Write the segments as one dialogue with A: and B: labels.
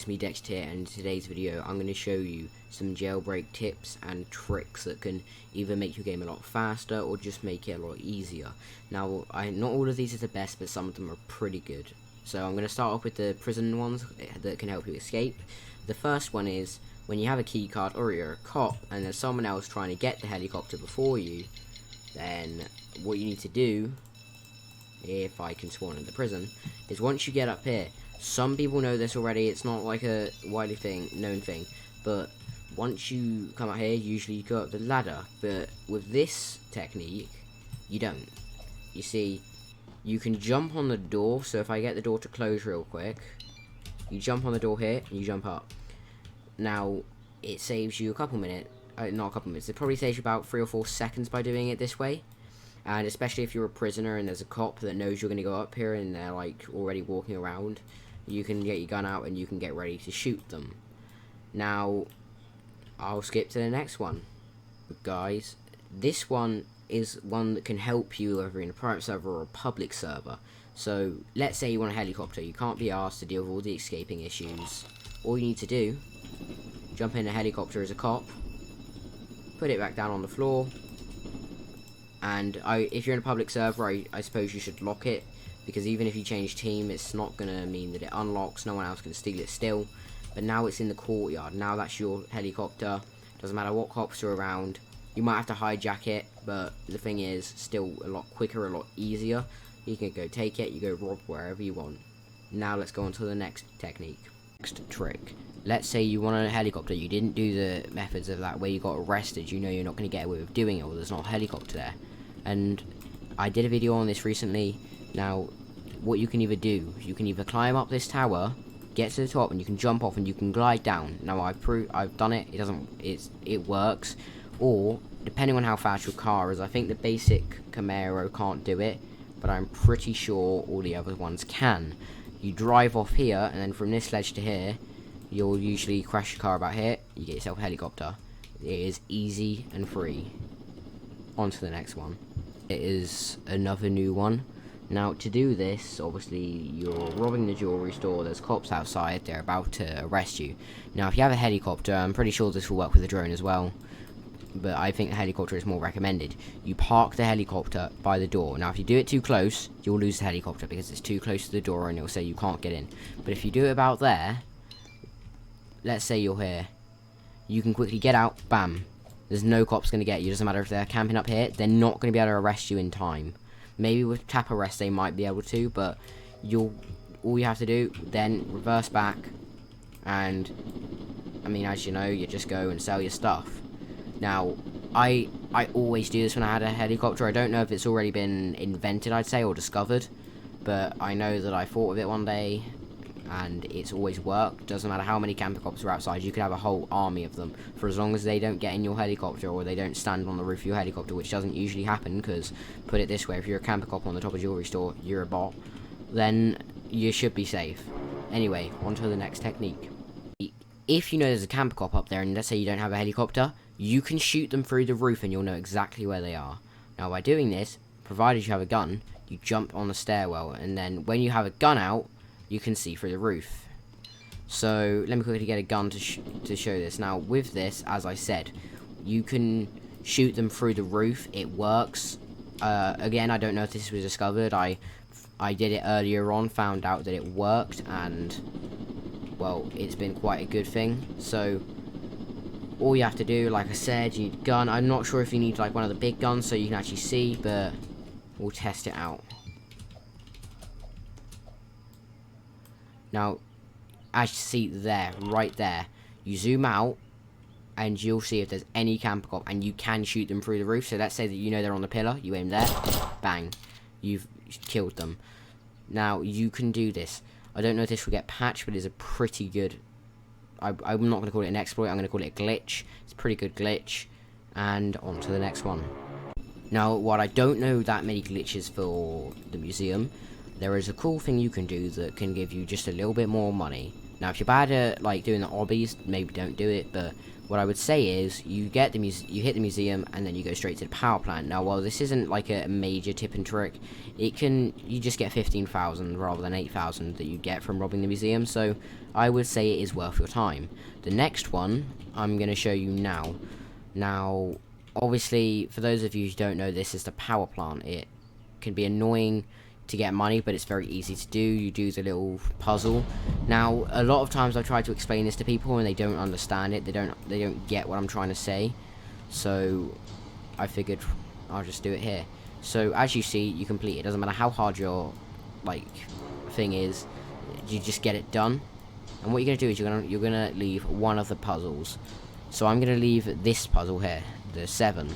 A: It's me Dexter here, and in today's video I'm going to show you some jailbreak tips and tricks that can either make your game a lot faster or just make it a lot easier. Now, not all of these are the best, but some of them are pretty good. So I'm going to start off with the prison ones that can help you escape. The first one is when you have a key card or you're a cop and there's someone else trying to get the helicopter before you, then what you need to do, if I can spawn in the prison, is once you get up here, some people know this already, it's not like a widely known thing, but once you come out here, usually you go up the ladder, but with this technique, you don't. You see, you can jump on the door, so if I get the door to close real quick, you jump on the door here, and you jump up. Now, it saves you a couple minutes, not a couple minutes, it probably saves you about 3 or 4 seconds by doing it this way. And especially if you're a prisoner and there's a cop that knows you're going to go up here and they're like already walking around, you can get your gun out and you can get ready to shoot them. Now, I'll skip to the next one. But guys, this one is one that can help you whether you're in a private server or a public server. So, let's say you want a helicopter. You can't be asked to deal with all the escaping issues. All you need to do, jump in a helicopter as a cop, put it back down on the floor, and if you're in a public server, I suppose you should lock it, because even if you change team, it's not going to mean that it unlocks, no one else can steal it still. But now it's in the courtyard, now that's your helicopter, doesn't matter what cops are around. You might have to hijack it, but the thing is, still a lot quicker, a lot easier. You can go take it, you go rob wherever you want. Now let's go on to the next technique. Next trick. Let's say you want a helicopter, you didn't do the methods of that where you got arrested, you know you're not going to get away with doing it, or there's not a helicopter there. And I did a video on this recently. Now, what you can either do, you can either climb up this tower, get to the top, and you can jump off and you can glide down. Now, I've done it. It works. Or depending on how fast your car is, I think the basic Camaro can't do it, but I'm pretty sure all the other ones can. You drive off here, and then from this ledge to here, you'll usually crash your car about here. You get yourself a helicopter. It is easy and free. On to the next one. It is another new one. Now, to do this, obviously, you're robbing the jewelry store, there's cops outside, they're about to arrest you. Now, if you have a helicopter, I'm pretty sure this will work with a drone as well, but I think the helicopter is more recommended. You park the helicopter by the door. Now, if you do it too close, you'll lose the helicopter, because it's too close to the door and it'll say you can't get in. But if you do it about there, let's say you're here, you can quickly get out, bam. There's no cops going to get you. Doesn't matter if they're camping up here, they're not going to be able to arrest you in time. Maybe with tap arrest they might be able to, but all you have to do, then reverse back, and I mean, as you know, you just go and sell your stuff. Now, I always do this when I had a helicopter. I don't know if it's already been invented, I'd say, or discovered, but I know that I thought of it one day, and it's always worked. Doesn't matter how many camper cops are outside, you could have a whole army of them, for as long as they don't get in your helicopter or they don't stand on the roof of your helicopter, which doesn't usually happen, because, put it this way, if you're a camper cop on the top of a jewelry store, you're a bot, then you should be safe. Anyway, on to the next technique. If you know there's a camper cop up there, and let's say you don't have a helicopter, you can shoot them through the roof and you'll know exactly where they are. Now, by doing this, provided you have a gun, you jump on the stairwell, and then when you have a gun out, you can see through the roof. So, let me quickly get a gun to show this. Now, with this, as I said, you can shoot them through the roof. It works. Again, I don't know if this was discovered. I did it earlier on, found out that it worked, and, well, it's been quite a good thing. So, all you have to do, like I said, you need a gun. I'm not sure if you need, like, one of the big guns so you can actually see, but we'll test it out. Now, as you see there, right there, you zoom out, and you'll see if there's any camper cop, and you can shoot them through the roof. So let's say that you know they're on the pillar, you aim there, bang, you've killed them. Now, you can do this. I don't know if this will get patched, but it's a pretty good, I'm not going to call it an exploit, I'm going to call it a glitch. It's a pretty good glitch, and on to the next one. Now, while I don't know that many glitches for the museum, there is a cool thing you can do that can give you just a little bit more money. Now, if you're bad at like doing the obbies, maybe don't do it. But what I would say is you hit the museum and then you go straight to the power plant. Now, while this isn't like a major tip and trick, you just get 15,000 rather than 8,000 that you get from robbing the museum. So I would say it is worth your time. The next one I'm going to show you now. Now, obviously, for those of you who don't know, this is the power plant. It can be annoying to get money, but it's very easy to do. You do the little puzzle. Now, a lot of times I try to explain this to people and they don't understand it. They don't get what I'm trying to say. So I figured I'll just do it here. So as you see, you complete it. Doesn't matter how hard your thing is, you just get it done. And what you're gonna do is you're gonna leave one of the puzzles. So I'm gonna leave this puzzle here, the 7.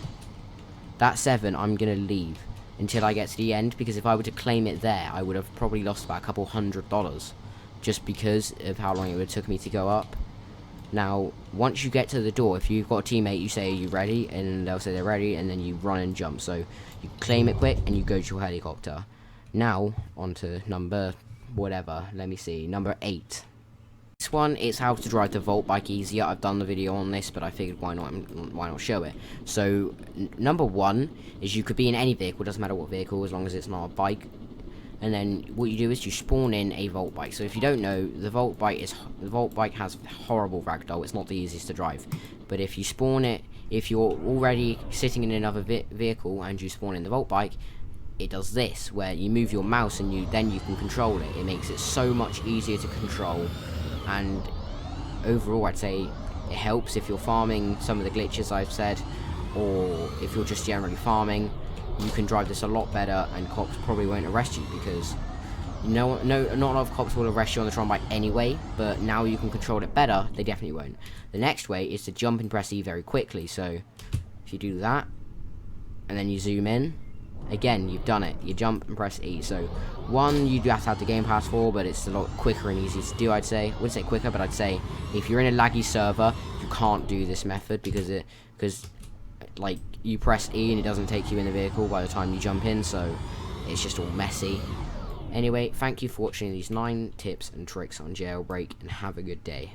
A: That 7 I'm gonna leave until I get to the end, because if I were to claim it there, I would have probably lost about a couple $100 just because of how long it would have took me to go up. Now, once you get to the door, if you've got a teammate, you say, "Are you ready?" and they'll say they're ready, and then you run and jump. So you claim it quick and you go to your helicopter. Now, on to number 8. This one is how to drive the Volt bike easier. I've done the video on this, but I figured why not show it. So number 1 is you could be in any vehicle, doesn't matter what vehicle, as long as it's not a bike. And then what you do is you spawn in a Volt bike. So if you don't know, the Volt bike has horrible ragdoll. It's not the easiest to drive. But if you spawn it, if you're already sitting in another vehicle and you spawn in the Volt bike, it does this, where you move your mouse and then you can control it. It makes it so much easier to control. And overall, I'd say it helps if you're farming some of the glitches I've said, or if you're just generally farming. You can drive this a lot better, and cops probably won't arrest you, because not a lot of cops will arrest you on the Tron bike anyway, but now you can control it better, they definitely won't. The next way is to jump and press E very quickly. So if you do that and then you zoom in, again, you've done it. You jump and press E. So one, you do have to have the Game Pass for, but it's a lot quicker and easier to do, I'd say. I wouldn't say quicker, but I'd say if you're in a laggy server, you can't do this method, because like, you press E and it doesn't take you in the vehicle by the time you jump in, so it's just all messy. Anyway, thank you for watching these 9 tips and tricks on Jailbreak, and have a good day.